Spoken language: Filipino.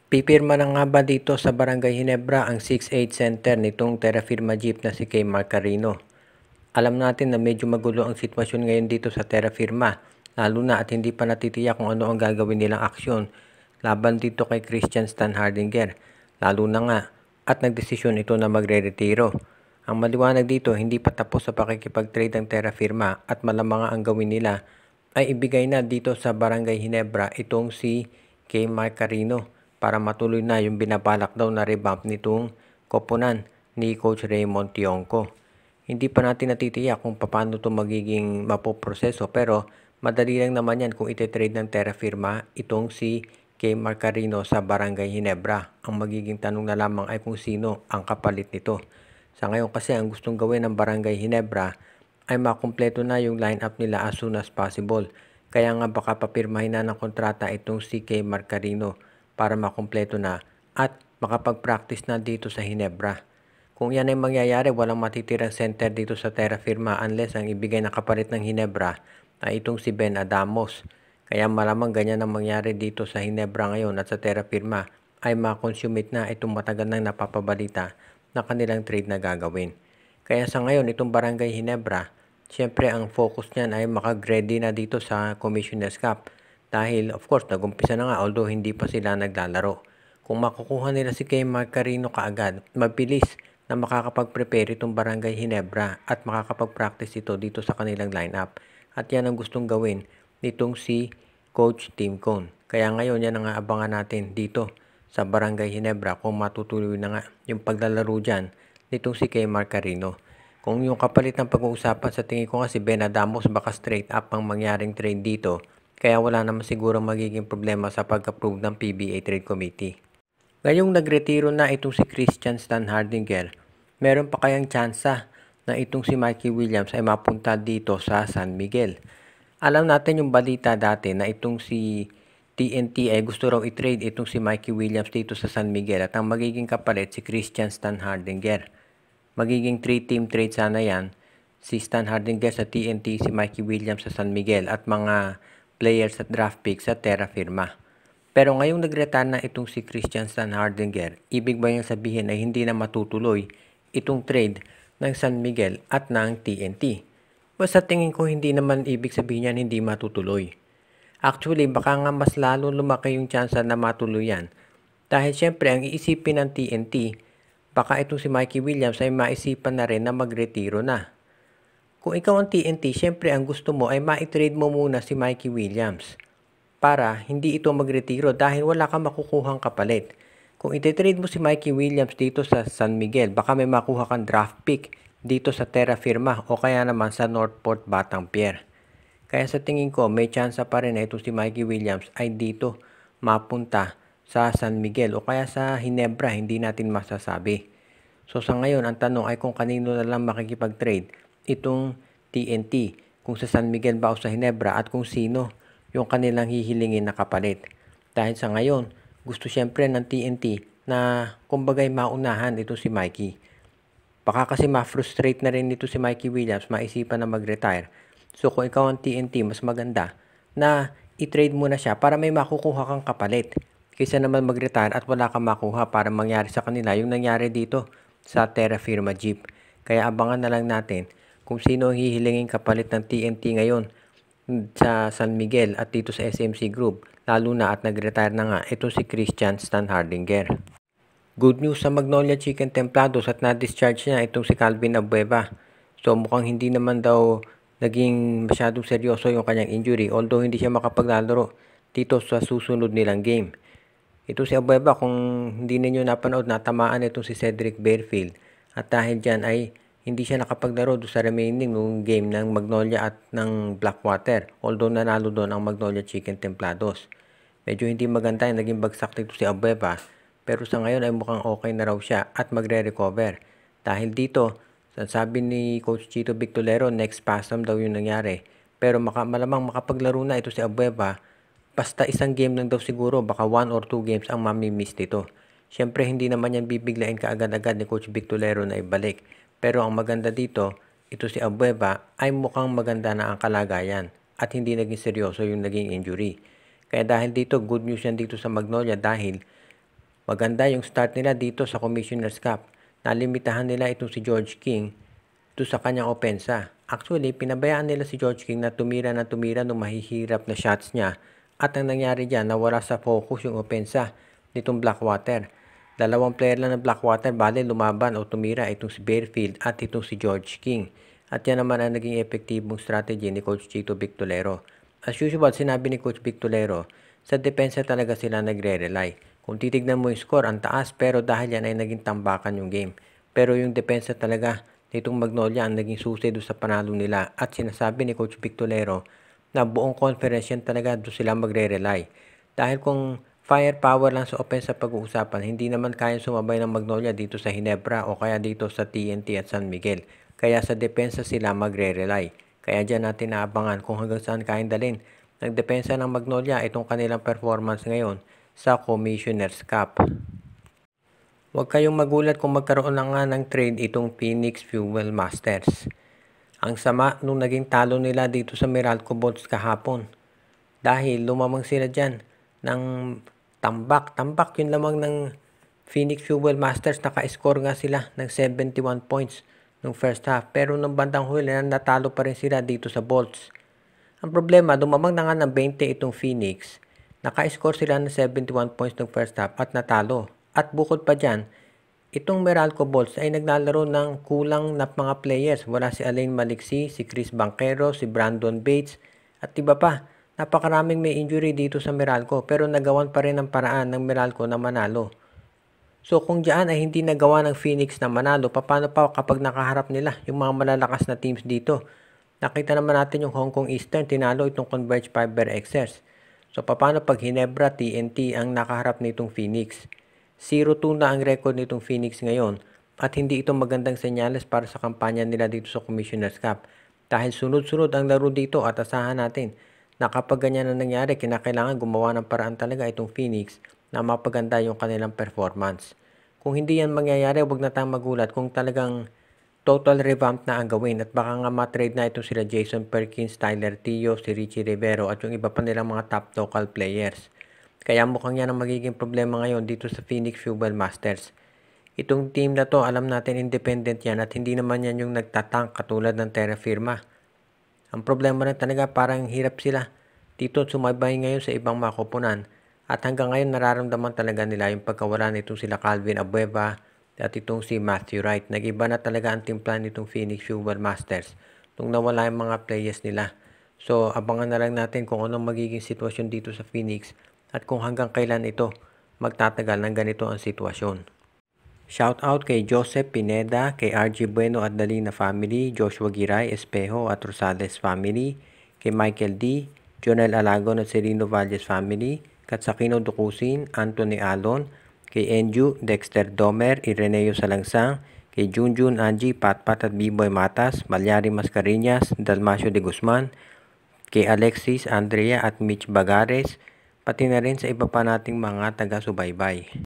Pipirma na nga ba dito sa Barangay Ginebra ang 6'8" center nitong Terra Firma Jeep na si Kay Marcarino? Alam natin na medyo magulo ang sitwasyon ngayon dito sa Terra Firma, lalo na at hindi pa natitiyak kung ano ang gagawin nilang aksyon laban dito kay Christian Stan Hardinger, lalo na nga at nagdesisyon ito na magre-retiro. Ang maliwanag dito, hindi pa tapos sa pakikipag-trade ang Terra Firma at malamang ang gawin nila ay ibigay na dito sa Barangay Ginebra itong si Kay Marcarino para matuloy na yung binabalak daw na revamp nitong koponan ni Coach Raymond Tionco. Hindi pa natin natitiyak kung paano ito magiging mapoproseso, pero madali lang naman yan kung ite-trade ng Terra Firma itong si Kay Marcarino sa Barangay Ginebra. Ang magiging tanong na lamang ay kung sino ang kapalit nito. Sa ngayon kasi ang gustong gawin ng Barangay Ginebra ay makumpleto na yung lineup nila as soon as possible. Kaya nga baka papirmahin na ng kontrata itong si Kay Marcarino para makumpleto na at makapag-practice na dito sa Ginebra. Kung yan ay mangyayari, walang matitirang center dito sa Terra Firma unless ang ibigay na kapalit ng Ginebra ay itong si Ben Adamos. Kaya malamang ganyan ang mangyari dito sa Ginebra ngayon at sa Terra Firma ay makonsumit na itong matagal nang napapabalita na kanilang trade na gagawin. Kaya sa ngayon, itong Barangay Ginebra, siyempre ang focus niyan ay makag-ready na dito sa Commissioner's Cup. Dahil of course, nag-umpisa na nga although hindi pa sila naglalaro. Kung makukuha nila si Kay Marcarino kaagad, mabilis na makakapag-prepare itong Barangay Ginebra at makakapag-practice ito dito sa kanilang lineup. At yan ang gustong gawin nitong si Coach Tim Cone. Kaya ngayon yan ang aabangan natin dito sa Barangay Ginebra kung matutuloy na nga yung paglalaro dyan nitong si Kay Marcarino. Kung yung kapalit ng pag-uusapan, sa tingin ko nga si Ben Adamos, baka straight up ang mangyaring trade dito. Kaya wala naman siguro magiging problema sa pag-approve ng PBA Trade Committee. Ngayong nagretiro na itong si Christian Stan Hardinger, meron pa kayang tsansa na itong si Mikey Williams ay mapunta dito sa San Miguel. Alam natin yung balita dati na itong si TNT ay gusto raw i-trade itong si Mikey Williams dito sa San Miguel at ang magiging kapalit si Christian Stan Hardinger. Magiging 3-team trade sana yan, si Stan Hardinger sa TNT, si Mikey Williams sa San Miguel at mga players at draft picks sa Terra Firma. Pero ngayong nagretire na itong si Christian Stan Hardinger, ibig ba niyang sabihin ay hindi na matutuloy itong trade ng San Miguel at ng TNT? Sa tingin ko hindi naman ibig sabihin yan hindi matutuloy. Actually, baka nga mas lalo lumaki yung tsansa na matuloy yan. Dahil syempre, ang iisipin ng TNT, baka itong si Mikey Williams ay maisipan na rin na magretiro na. Kung ikaw ang TNT, syempre ang gusto mo ay ma-trade mo muna si Mikey Williams para hindi ito magretiro dahil wala kang makukuhang kapalit. Kung iti-trade mo si Mikey Williams dito sa San Miguel, baka may makuha kang draft pick dito sa Terra Firma o kaya naman sa Northport Batanguer. Kaya sa tingin ko, may tsansa pa rin na ito si Mikey Williams ay dito mapunta sa San Miguel o kaya sa Ginebra, hindi natin masasabi. So sa ngayon, ang tanong ay kung kanino na lang makikipag-trade itong TNT, kung sa San Miguel ba o sa Ginebra at kung sino yung kanilang hihilingin na kapalit. Dahil sa ngayon, gusto siyempre ng TNT na kumbagay maunahan ito si Mikey. Baka kasi ma-frustrate na rin ito si Mikey Williams, maisipan na mag-retire. So kung ikaw ang TNT, mas maganda na i-trade mo na siya para may makukuha kang kapalit. Kaysa naman mag-retire at wala kang makuha para mangyari sa kanila yung nangyari dito sa Terra Firma Jeep. Kaya abangan na lang natin kung sino ang hihilingin kapalit ng TNT ngayon sa San Miguel at dito sa SMC Group. Lalo na at nag-retire na nga ito si Christian Stan Hardinger. Good news sa Magnolia Chicken Templados at na-discharge na itong si Calvin Abueva. So mukhang hindi naman daw naging masyadong seryoso yung kanyang injury although hindi siya makapaglalaro dito sa susunod nilang game. Ito si Abueva, kung hindi ninyo napanood, natamaan itong si Cedric Bearfield at dahil dyan ay hindi siya nakapaglaro doon sa remaining ng game ng Magnolia at ng Blackwater although nanalo doon ang Magnolia Chicken Templados. Medyo hindi maganda yung naging bagsak dito si Abueva pero sa ngayon ay mukhang okay na raw siya at magre-recover. Dahil dito, sabi ni Coach Chito Victolero, next spasm daw yung nangyari. Pero malamang makapaglaro na ito si Abueva. Basta isang game lang daw siguro, baka 1 or 2 games ang mamimiss dito. Siyempre hindi naman yan bibiglain kaagad-agad ni Coach Victolero na ibalik. Pero ang maganda dito, ito si Abueva ay mukhang maganda na ang kalagayan at hindi naging seryoso yung naging injury. Kaya dahil dito, good news yan dito sa Magnolia dahil Maganda yung start nila dito sa Commissioner's Cup. Nalimitahan nila itong si George King to sa kanyang opensa. Actually, pinabayaan nila si George King na tumira nung mahihirap na shots niya. At ang nangyari dyan, nawala sa focus yung opensa nitong Blackwater. Dalawang player lang ng Blackwater, bale lumaban o tumira itong si Barefield at itong si George King. At yan naman ang naging epektibong strategy ni Coach Chito Victolero. As usual, sinabi ni Coach Victolero, sa depensa talaga sila nagre-rely. Kung titignan mo yung score, ang taas, pero dahil yan ay naging tambakan yung game. Pero yung depensa talaga nitong Magnolia ang naging susi doon sa panalo nila. At sinasabi ni Coach Victolero na buong conference yan talaga doon sila magre-rely. Dahil kung firepower lang sa offense sa pag-uusapan, hindi naman kayang sumabay ng Magnolia dito sa Ginebra o kaya dito sa TNT at San Miguel. Kaya sa depensa sila magre-rely. Kaya dyan natin naabangan kung hanggang saan kayang dalhin ng depensa ng Magnolia itong kanilang performance ngayon sa Commissioner's Cup. Huwag kayong magulat kung magkaroon na nga ng trade itong Phoenix Fuel Masters. Ang sama nung naging talo nila dito sa Meralco Bolts kahapon. Dahil lumamang sila dyan ng tambak. Tambak yun lamang ng Phoenix Fuel Masters. Naka-score nga sila ng 71 points nung first half. Pero nung bandang huli natalo pa rin sila dito sa Bolts. Ang problema, dumamang na nga ng 20 itong Phoenix. Naka-score sila ng 71 points ng first half at natalo. At bukod pa dyan, itong Meralco Bolts ay naglalaro ng kulang na mga players. Wala si Alain Maliksi, si Chris Banquero, si Brandon Bates, at iba pa. Napakaraming may injury dito sa Meralco pero nagawan pa rin ng paraan ng Meralco na manalo. So kung diyan ay hindi nagawa ng Phoenix na manalo, paano pa kapag nakaharap nila yung mga malalakas na teams dito? Nakita naman natin yung Hong Kong Eastern, tinalo itong Converge Fiber Xers. So paano pag Ginebra, TNT ang nakaharap nitong Phoenix? 0-2 na ang record nitong Phoenix ngayon at hindi ito magandang senyales para sa kampanya nila dito sa Commissioner's Cup. Dahil sunod-sunod ang laro dito at asahan natin na kapag ganyan na nangyari, kinakailangan gumawa ng paraan talaga itong Phoenix na mapaganda yung kanilang performance. Kung hindi yan mangyayari, huwag na tayong magulat kung talagang total revamp na ang gawin at baka nga matrade na ito sila Jason Perkins, Tyler Tio, si Richie Rivero at yung iba pa nilang mga top local players. Kaya mukhang yan ang magiging problema ngayon dito sa Phoenix Fuel Masters. Itong team na to, alam natin independent yan at hindi naman yan yung nagtatank katulad ng Terra Firma. Ang problema rin talaga parang hirap sila dito sumabay ngayon sa ibang makupunan. At hanggang ngayon nararamdaman talaga nila yung pagkawala nitong sila Calvin Abueva at itong si Matthew Wright. Nag-iba na talaga ang team plan nitong Phoenix Fuel Masters nung nawala yung mga players nila. So abangan na lang natin kung anong magiging sitwasyon dito sa Phoenix at kung hanggang kailan ito magtatagal ng ganito ang sitwasyon. Shout out kay Joseph Pineda, kay RG Bueno at Dalina family, Joshua Giray, Espejo at Rosales family, kay Michael D, Jonel Alagon at Serino Valles family, Katsakino Dukusin, Anthony Alon, kay Enju, Dexter Domer, Ireneo Salangsang, kay Junjun Angie, Patpat at B-Boy Matas, Malyari Mascareñas, Dalmacio de Guzman, kay Alexis, Andrea at Mitch Bagares, pati na rin sa iba pa nating mga taga-subaybay.